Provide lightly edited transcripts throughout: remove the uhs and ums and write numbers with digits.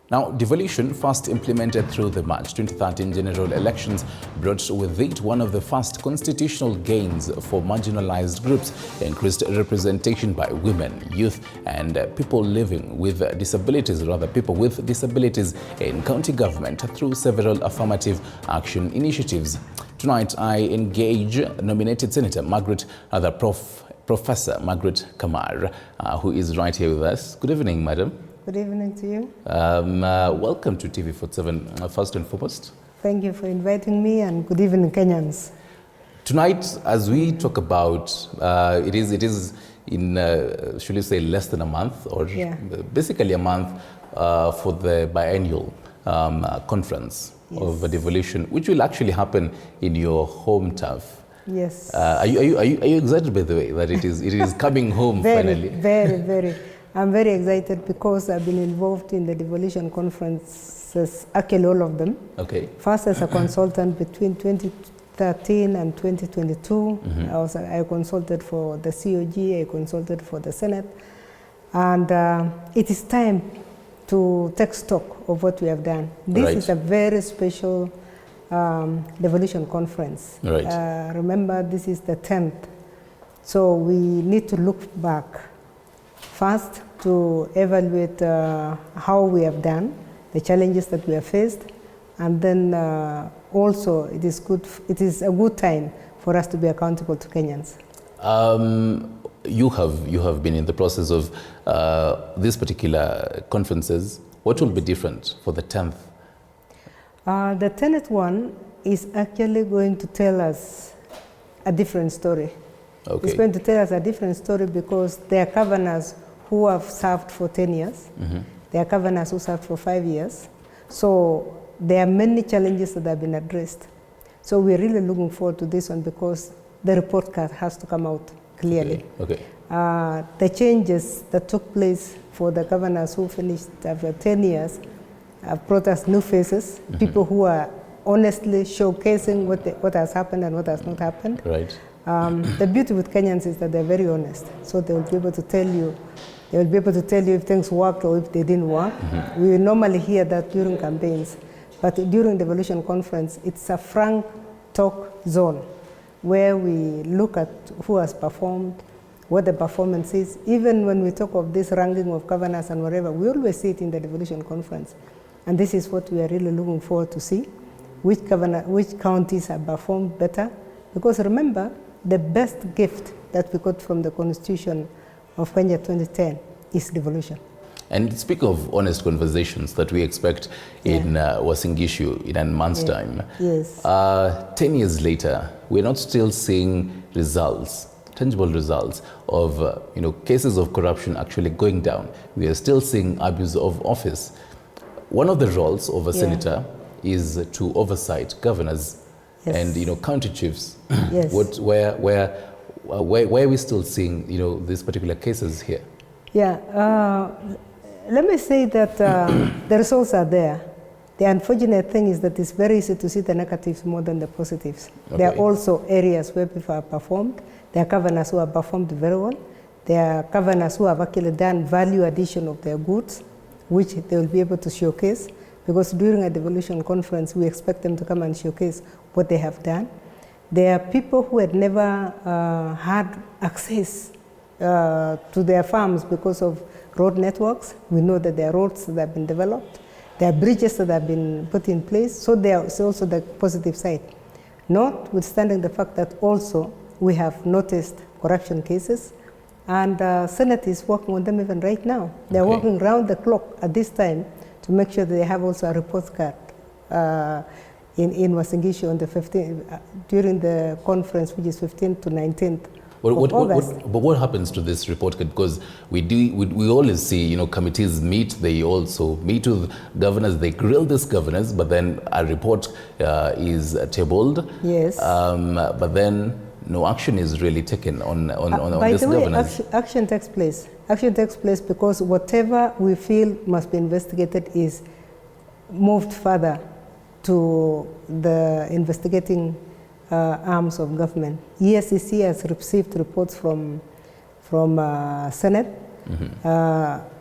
Now, devolution, first implemented through the March 2013 general elections, brought with it one of the first constitutional gains for marginalized groups, increased representation by women, youth, and people living with disabilities, people with disabilities in county government through several affirmative action initiatives. Tonight, I engage nominated Senator Professor Margaret Kamar, who is right here with us. Good evening, madam. Good evening to you. Welcome to TV47, first and foremost. Thank you for inviting me, and good evening, Kenyans. Tonight, as we talk about, it is in, should we say, less than a month, or basically a month for the biennial conference of devolution, which will actually happen in your home turf. Yes. Are you excited, by the way, that it is coming home finally? Very. I'm very excited because I've been involved in the devolution conferences, actually all of them. Okay. First as a consultant between 2013 and 2022. I consulted for the COG, I consulted for the Senate. And it is time to take stock of what we have done. This is a very special devolution conference. Remember, this is the 10th. So we need to look back. First, to evaluate how we have done, the challenges that we have faced, and then also it is a good time for us to be accountable to Kenyans. You have been in the process of these particular conferences. What will be different for the 10th? The 10th one is actually going to tell us a different story. It's going to tell us a different story because there are governors who have served for 10 years. There are governors who served for 5 years. So there are many challenges that have been addressed. So we're really looking forward to this one because the report card has to come out clearly. The changes that took place for the governors who finished after 10 years have brought us new faces, people who are honestly showcasing what has happened and what has not happened. The beauty with Kenyans is that they're very honest. So they will be able to tell you, if things worked or if they didn't work. We normally hear that during campaigns, but during the devolution conference, it's a frank talk zone where we look at who has performed, what the performance is. Even when we talk of this ranking of governors and whatever, we always see it in the devolution conference. And this is what we are really looking forward to see, which counties have performed better. Because remember, the best gift that we got from the Constitution of Kenya 2010 is devolution. And speak of honest conversations that we expect in Uasin Gishu in a month's time. 10 years later, we're not still seeing results, tangible results of cases of corruption actually going down. We are still seeing abuse of office. One of the roles of a senator is to oversight governors and county chiefs. Where are we still seeing these particular cases here? Let me say that the results are there. The unfortunate thing is that it's very easy to see the negatives more than the positives. There are also areas where people have performed. There are governors who have performed very well. There are governors who have actually done value addition of their goods, which they will be able to showcase. Because during a devolution conference, we expect them to come and showcase what they have done. There are people who had never had access to their farms because of road networks. We know that there are roads that have been developed. There are bridges that have been put in place. So there is also the positive side. Notwithstanding the fact that also we have noticed corruption cases, and Senate is working on them even right now. They're working round the clock at this time to make sure that they have also a report card in Uasin Gishu on the 15th, during the conference, which is 15th to 19th of August. But what happens to this report card? Because we always see, committees meet, they also meet with governors, they grill these governors, but then a report is tabled. But then no action is really taken on this governance. Action takes place. Action takes place because whatever we feel must be investigated is moved further to the investigating arms of government. ESCC has received reports from Senate.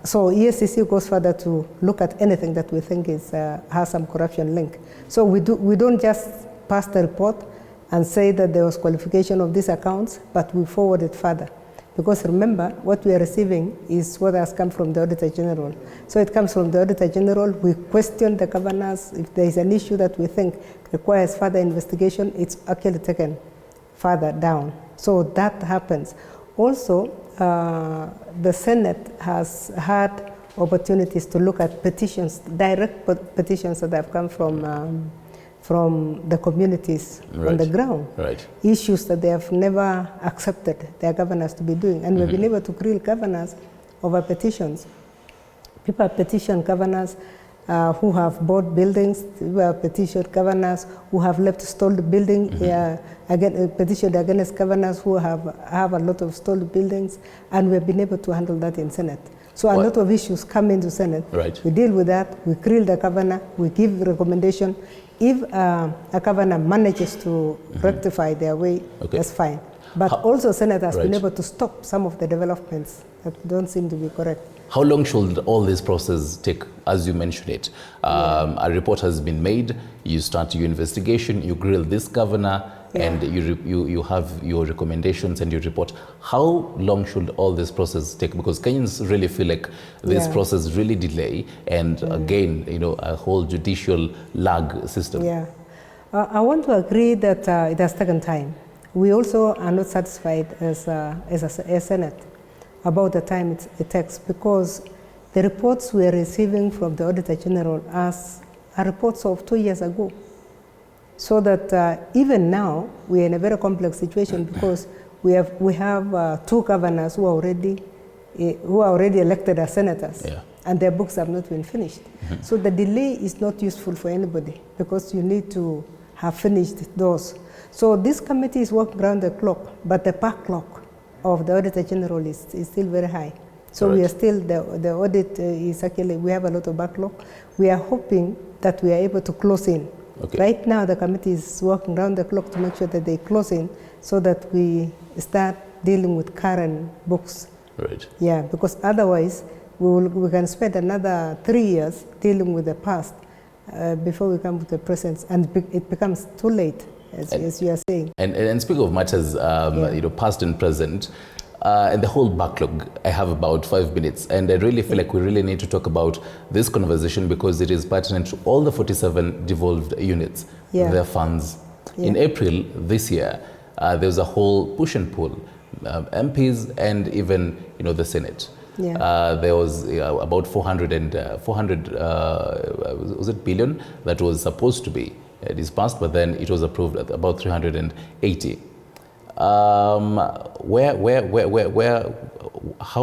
So ESCC goes further to look at anything that we think is, has some corruption link. So we don't just pass the report and say that there was qualification of these accounts, but we forward it further. Because remember, what we are receiving is what has come from the Auditor General. So it comes from the Auditor General. We question the governors. If there is an issue that we think requires further investigation, it's actually taken further down. So that happens. Also, the Senate has had opportunities to look at petitions, direct petitions that have come from the communities on the ground. Issues that they have never accepted their governors to be doing. And we've been able to grill governors over petitions. People have petitioned governors who have bought buildings, who have petitioned governors who have left stalled building, petitioned against governors who have a lot of stalled buildings, and we've been able to handle that in Senate. So a lot of issues come into Senate. We deal with that, we grill the governor, we give recommendation. If a governor manages to rectify their way, that's fine. But also Senate has been able to stop some of the developments that don't seem to be correct. How long should all this process take, as you mentioned it? A report has been made, you start your investigation, you grill this governor, and you have your recommendations and your report. How long should all this process take? Because Kenyans really feel like this process really delay, and again, a whole judicial lag system. I want to agree that it has taken time. We also are not satisfied as a Senate about the time it takes, because the reports we are receiving from the Auditor General are reports of 2 years ago. So that even now we are in a very complex situation, because we have two governors who are already elected as senators, and their books have not been finished. So the delay is not useful for anybody, because you need to have finished those. So this committee is working around the clock, but the backlog of the Auditor General is still very high. So we are still, the audit is actually, we have a lot of backlog. We are hoping that we are able to close in. Right now the committee is working around the clock to make sure that they close in, so that we start dealing with current books. Because otherwise we can spend another 3 years dealing with the past before we come to the present, and it becomes too late, as you are saying. And speaking of matters, past and present, and the whole backlog, I have about 5 minutes, and I really feel like we really need to talk about this conversation, because it is pertinent to all the 47 devolved units, their funds. In April this year, there was a whole push and pull, MPs and even the Senate. There was about 400 was it billion that was supposed to be disbursed, but then it was approved at about 380. How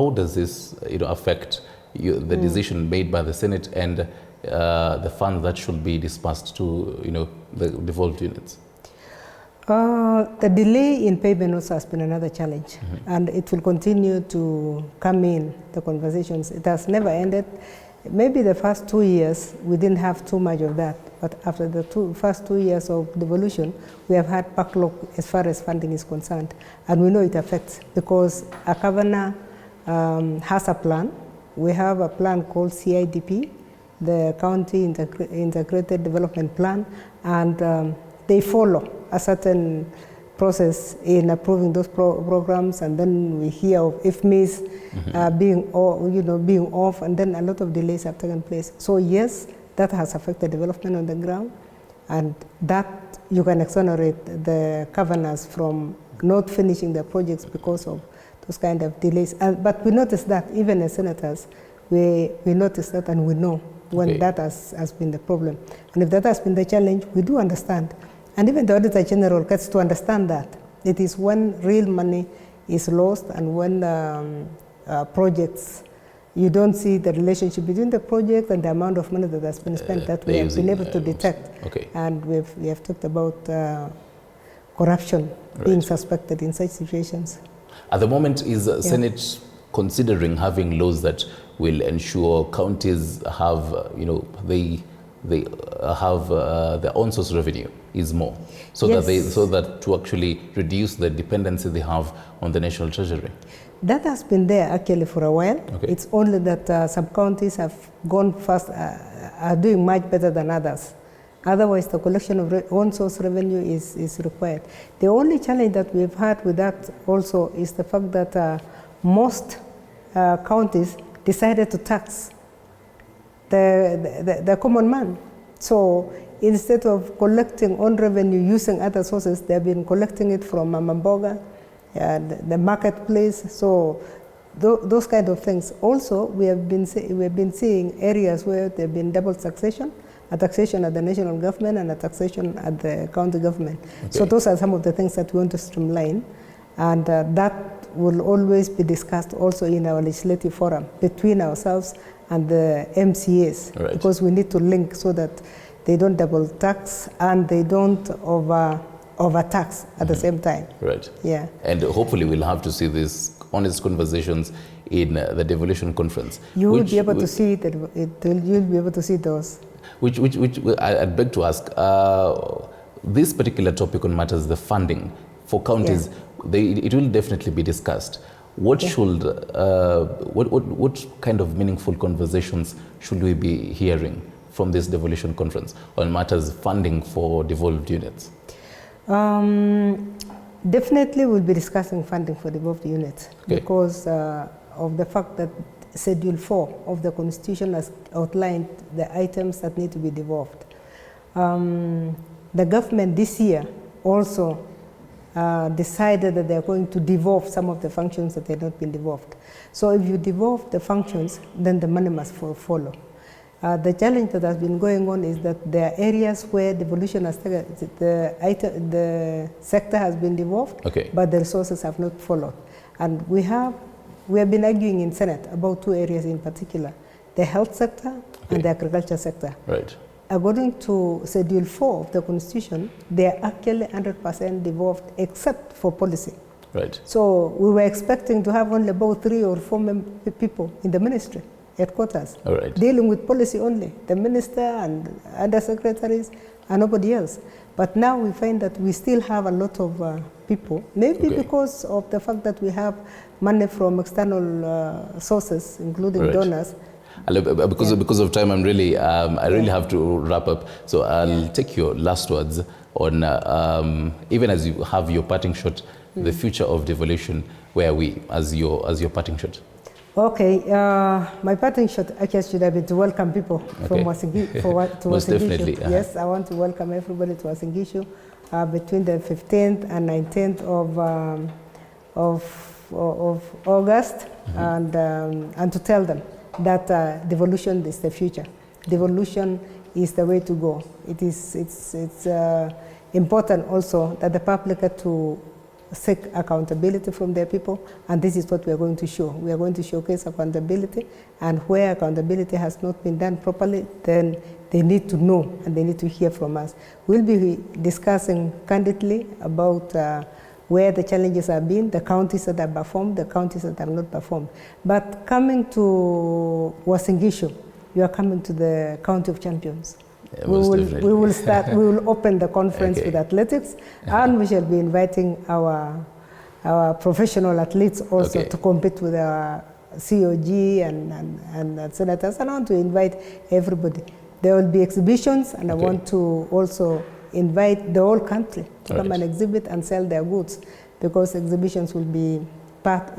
does this affect the decision made by the Senate and the funds that should be disbursed to the devolved units? The delay in payment also has been another challenge, and it will continue to come in the conversations. It has never ended. Maybe the first 2 years we didn't have too much of that, but after the first 2 years of devolution, we have had backlog as far as funding is concerned, and we know it affects, because a governor has a plan. We have a plan called CIDP, the County Integrated Development Plan, and they follow a certain process in approving those programs, and then we hear of IFMIS being off, and then a lot of delays have taken place. So yes, that has affected development on the ground, and that you can exonerate the governors from not finishing their projects because of those kind of delays. But we notice that even as senators, we notice that, and we know when that has been the problem. And if that has been the challenge, we do understand. And even the Auditor General gets to understand that. It is when real money is lost, and when projects, you don't see the relationship between the project and the amount of money that has been spent, that we have been able to detect. And we have talked about corruption being suspected in such situations. At the moment, is Senate considering having laws that will ensure counties have, they they have their own source revenue is more, so that to actually reduce the dependency they have on the national treasury? That has been there actually for a while. Okay. It's only that some counties have gone fast, are doing much better than others. Otherwise, the collection of own source revenue is required. The only challenge that we've had with that also is the fact that most counties decided to tax the common man. So instead of collecting own revenue using other sources, they've been collecting it from Mamboga, the marketplace. So those kind of things. Also, we have been seeing areas where there have been double taxation, a taxation at the national government and a taxation at the county government. Okay. So those are some of the things that we want to streamline, and that will always be discussed also in our legislative forum between ourselves and the MCAs, right, because we need to link so that they don't double tax and they don't overtax at the same time. Right. Yeah. And hopefully we'll have to see these honest conversations in the Devolution conference. You will be able to see that. You'll be able to see those. Which I'd beg to ask, this particular topic on matters the funding for counties, it will definitely be discussed. What should, what kind of meaningful conversations should we be hearing from this Devolution conference on matters funding for devolved units? Definitely we'll be discussing funding for devolved units, because of the fact that Schedule 4 of the Constitution has outlined the items that need to be devolved. The government this year also decided that they're going to devolve some of the functions that have not been devolved. So if you devolve the functions, then the money must follow. The challenge that has been going on is that there are areas where devolution has taken, the sector has been devolved, but the resources have not followed. And we have been arguing in Senate about two areas in particular, the health sector and the agriculture sector. Right. According to Schedule 4 of the Constitution, they are actually 100% devolved except for policy. Right. So we were expecting to have only about 3 or 4 people in the ministry headquarters dealing with policy only, the minister and other secretaries and nobody else. But now we find that we still have a lot of people, maybe because of the fact that we have money from external sources, including donors. Because of time, I really have to wrap up. So I'll take your last words on, even as you have your parting shot, the future of devolution. Where are we as your parting shot? Okay, my parting shot actually should have been to welcome people from Wasingishu. Most definitely. Yes, I want to welcome everybody to Wasingishu between the 15th and 19th of August, and to tell them that devolution is the future. Devolution is the way to go. It's important also that the public get to seek accountability from their people, and this is what we are going to show. We are going to showcase accountability, and where accountability has not been done properly, then they need to know and they need to hear from us. We'll be discussing candidly about where the challenges have been, the counties that have performed, the counties that have not performed. But coming to Wasingishu, you are coming to the County of Champions. Yeah, we will open the conference with athletics, and we shall be inviting our professional athletes also to compete with our COG and senators. And I want to invite everybody. There will be exhibitions, and I want to also invite the whole country to come and exhibit and sell their goods, because exhibitions will be part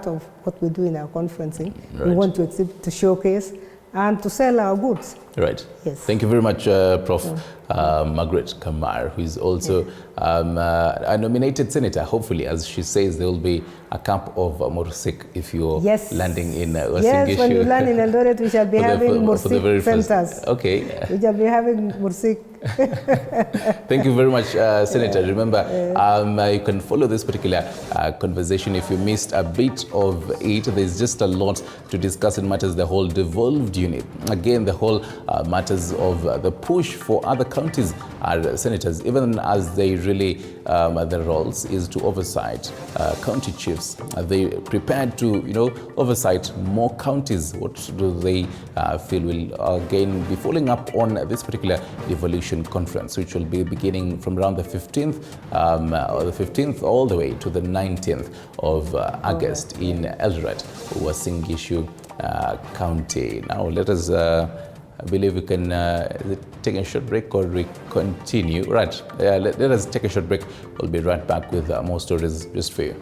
of what we do in our conferencing. We want to exhibit, to showcase, and to sell our goods. Right. Yes. Thank you very much, Prof. Margaret Kamar, who is also a nominated senator. Hopefully, as she says, there will be a camp of Mursik if you're landing in Wasingishu. Yes, when you land in Eldoret, we shall be having Mursik centers. Okay. We shall be having Mursik. Thank you very much, Senator. Remember, you can follow this particular conversation if you missed a bit of it. There's just a lot to discuss in matters the whole devolved unit. Again, the whole matters of the push for other counties and senators, even as they really, their roles is to oversight county chiefs. Are they prepared to, oversight more counties? What do they feel will again be following up on this particular Devolution conference, which will be beginning from around the 15th, all the way to the 19th of August in Eldoret, Uasin Gishu County. Now let us, I believe we can take a short break or we continue. Right, let us take a short break. We'll be right back with more stories just for you.